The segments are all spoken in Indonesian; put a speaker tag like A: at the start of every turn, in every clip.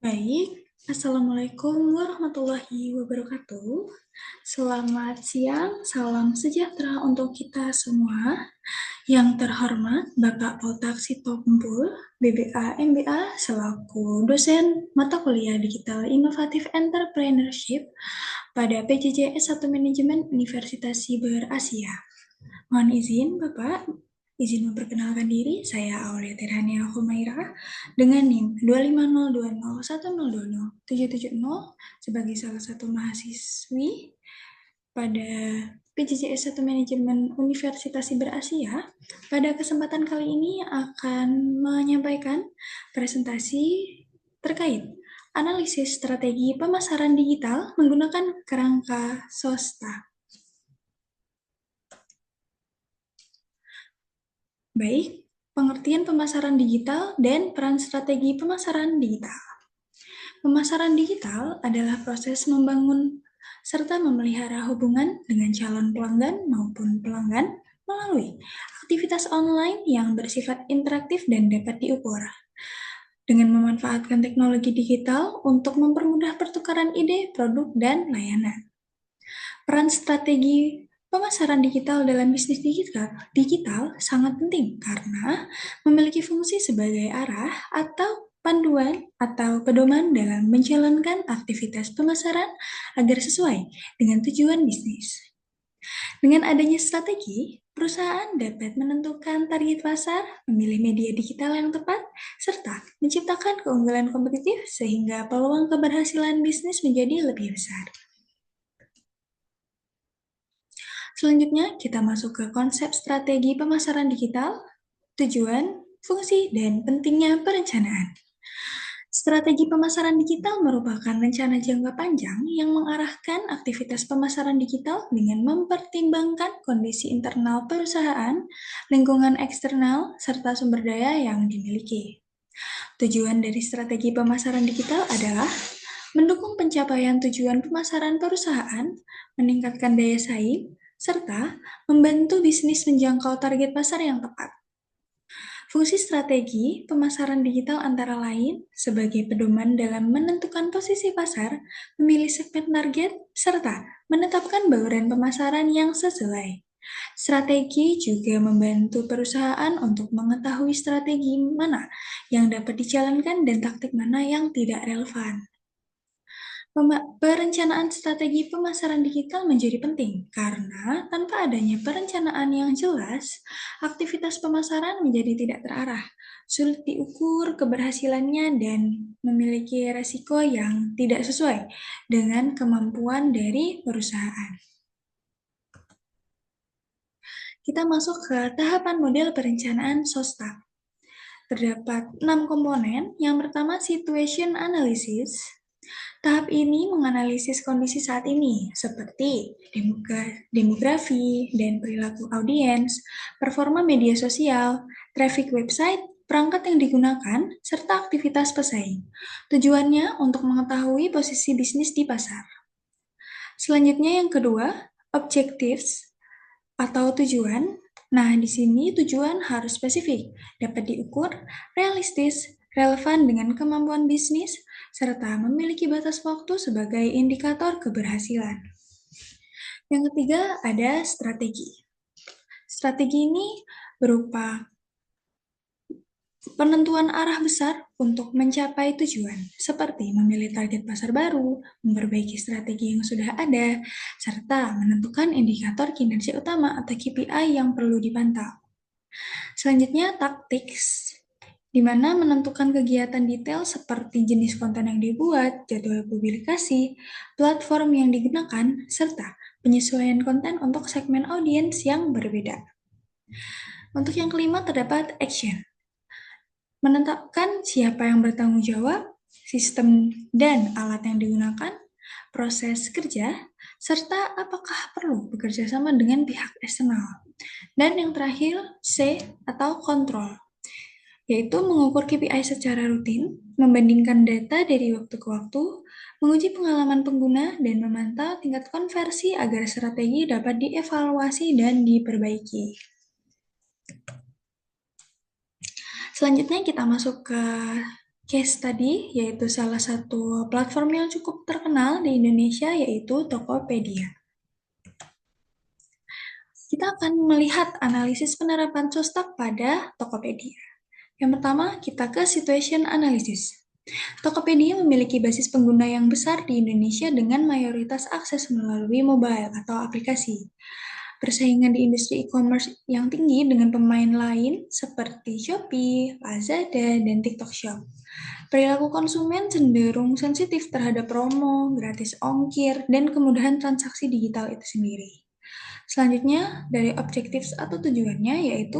A: Baik, Assalamualaikum warahmatullahi wabarakatuh. Selamat siang, salam sejahtera untuk kita semua. Yang terhormat Bapak Otak Sitompul, BBA MBA, selaku dosen mata kuliah Digital Inovatif Entrepreneurship pada PJJ S1 Manajemen Universitas Siber Asia. Mohon izin Bapak, izin memperkenalkan diri, saya Aulia Tirhania Humaira dengan NIM 25020101070 sebagai salah satu mahasiswi pada PJJ S1 Manajemen Universitas Siber Asia. Pada kesempatan kali ini akan menyampaikan presentasi terkait analisis strategi pemasaran digital menggunakan kerangka SOSTA. Baik, pengertian pemasaran digital dan peran strategi pemasaran digital. Pemasaran digital adalah proses membangun serta memelihara hubungan dengan calon pelanggan maupun pelanggan melalui aktivitas online yang bersifat interaktif dan dapat diukur. Dengan memanfaatkan teknologi digital untuk mempermudah pertukaran ide, produk, dan layanan. Peran strategi pemasaran digital dalam bisnis digital sangat penting karena memiliki fungsi sebagai arah atau panduan atau pedoman dalam menjalankan aktivitas pemasaran agar sesuai dengan tujuan bisnis. Dengan adanya strategi, perusahaan dapat menentukan target pasar, memilih media digital yang tepat, serta menciptakan keunggulan kompetitif sehingga peluang keberhasilan bisnis menjadi lebih besar. Selanjutnya, kita masuk ke konsep strategi pemasaran digital, tujuan, fungsi, dan pentingnya perencanaan. Strategi pemasaran digital merupakan rencana jangka panjang yang mengarahkan aktivitas pemasaran digital dengan mempertimbangkan kondisi internal perusahaan, lingkungan eksternal, serta sumber daya yang dimiliki. Tujuan dari strategi pemasaran digital adalah mendukung pencapaian tujuan pemasaran perusahaan, meningkatkan daya saing, serta membantu bisnis menjangkau target pasar yang tepat. Fungsi strategi pemasaran digital antara lain sebagai pedoman dalam menentukan posisi pasar, memilih segmen target, serta menetapkan bauran pemasaran yang sesuai. Strategi juga membantu perusahaan untuk mengetahui strategi mana yang dapat dijalankan dan taktik mana yang tidak relevan. Perencanaan strategi pemasaran digital menjadi penting karena tanpa adanya perencanaan yang jelas, aktivitas pemasaran menjadi tidak terarah, sulit diukur keberhasilannya, dan memiliki resiko yang tidak sesuai dengan kemampuan dari perusahaan. Kita masuk ke tahapan model perencanaan SOSTA. Terdapat 6 komponen. Yang pertama, situation analysis. Tahap ini menganalisis kondisi saat ini, seperti demografi dan perilaku audiens, performa media sosial, traffic website, perangkat yang digunakan, serta aktivitas pesaing. Tujuannya untuk mengetahui posisi bisnis di pasar. Selanjutnya yang kedua, objectives atau tujuan. Nah, di sini tujuan harus spesifik, dapat diukur, realistis, relevan dengan kemampuan bisnis, serta memiliki batas waktu sebagai indikator keberhasilan. Yang ketiga ada strategi. Strategi ini berupa penentuan arah besar untuk mencapai tujuan, seperti memilih target pasar baru, memperbaiki strategi yang sudah ada, serta menentukan indikator kinerja utama atau KPI yang perlu dipantau. Selanjutnya, tactics, di mana menentukan kegiatan detail seperti jenis konten yang dibuat, jadwal publikasi, platform yang digunakan, serta penyesuaian konten untuk segmen audiens yang berbeda. Untuk yang kelima terdapat action. Menetapkan siapa yang bertanggung jawab, sistem dan alat yang digunakan, proses kerja, serta apakah perlu bekerja sama dengan pihak eksternal. Dan yang terakhir, C atau kontrol, yaitu mengukur KPI secara rutin, membandingkan data dari waktu ke waktu, menguji pengalaman pengguna, dan memantau tingkat konversi agar strategi dapat dievaluasi dan diperbaiki. Selanjutnya kita masuk ke Case tadi yaitu salah satu platform yang cukup terkenal di Indonesia yaitu Tokopedia. Kita akan melihat analisis penerapan Sustak pada Tokopedia. Yang pertama, kita ke situation analysis. Tokopedia memiliki basis pengguna yang besar di Indonesia dengan mayoritas akses melalui mobile atau aplikasi. Persaingan di industri e-commerce yang tinggi dengan pemain lain seperti Shopee, Lazada, dan TikTok Shop. Perilaku konsumen cenderung sensitif terhadap promo, gratis ongkir, dan kemudahan transaksi digital itu sendiri. Selanjutnya, dari objektif atau tujuannya yaitu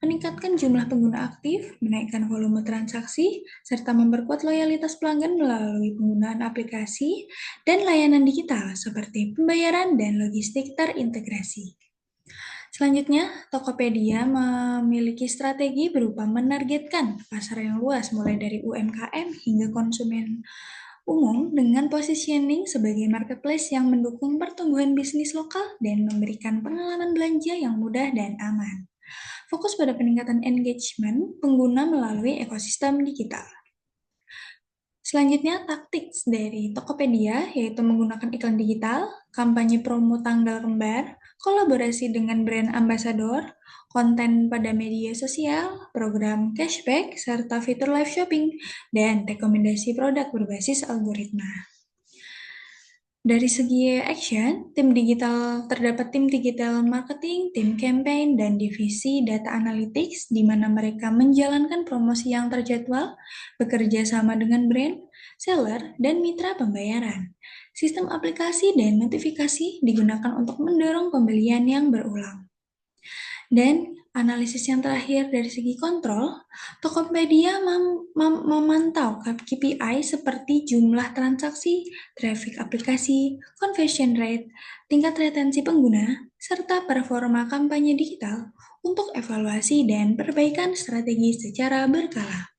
A: meningkatkan jumlah pengguna aktif, menaikkan volume transaksi, serta memperkuat loyalitas pelanggan melalui penggunaan aplikasi dan layanan digital seperti pembayaran dan logistik terintegrasi. Selanjutnya, Tokopedia memiliki strategi berupa menargetkan pasar yang luas mulai dari UMKM hingga konsumen umum dengan positioning sebagai marketplace yang mendukung pertumbuhan bisnis lokal dan memberikan pengalaman belanja yang mudah dan aman. Fokus pada peningkatan engagement pengguna melalui ekosistem digital. Selanjutnya, taktik dari Tokopedia yaitu menggunakan iklan digital, kampanye promo tanggal kembar, kolaborasi dengan brand ambassador, konten pada media sosial, program cashback, serta fitur live shopping, dan rekomendasi produk berbasis algoritma. Dari segi action, terdapat tim digital marketing, tim campaign, dan divisi data analytics di mana mereka menjalankan promosi yang terjadwal, bekerja sama dengan brand, seller, dan mitra pembayaran. Sistem aplikasi dan notifikasi digunakan untuk mendorong pembelian yang berulang. Dan analisis yang terakhir dari segi kontrol, Tokopedia memantau KPI seperti jumlah transaksi, traffic aplikasi, conversion rate, tingkat retensi pengguna, serta performa kampanye digital untuk evaluasi dan perbaikan strategi secara berkala.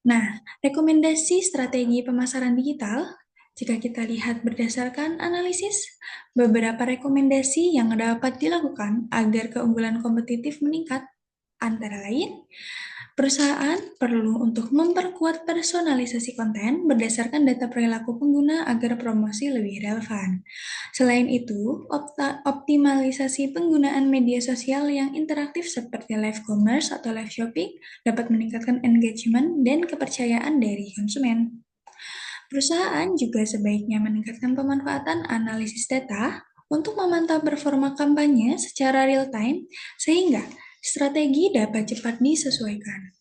A: Nah, rekomendasi strategi pemasaran digital, jika kita lihat berdasarkan analisis, beberapa rekomendasi yang dapat dilakukan agar keunggulan kompetitif meningkat, antara lain, perusahaan perlu untuk memperkuat personalisasi konten berdasarkan data perilaku pengguna agar promosi lebih relevan. Selain itu, optimalisasi penggunaan media sosial yang interaktif seperti live commerce atau live shopping dapat meningkatkan engagement dan kepercayaan dari konsumen. Perusahaan juga sebaiknya meningkatkan pemanfaatan analisis data untuk memantau performa kampanye secara real-time sehingga strategi dapat cepat disesuaikan.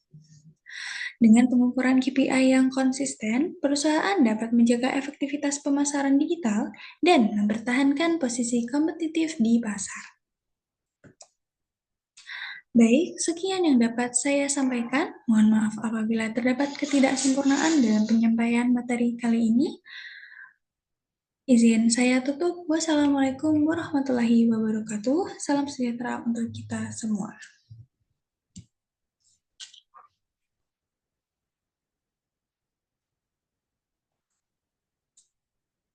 A: Dengan pengukuran KPI yang konsisten, perusahaan dapat menjaga efektivitas pemasaran digital dan mempertahankan posisi kompetitif di pasar. Baik, sekian yang dapat saya sampaikan. Mohon maaf apabila terdapat ketidaksempurnaan dalam penyampaian materi kali ini. Izin saya tutup. Wassalamualaikum warahmatullahi wabarakatuh. Salam sejahtera untuk kita semua.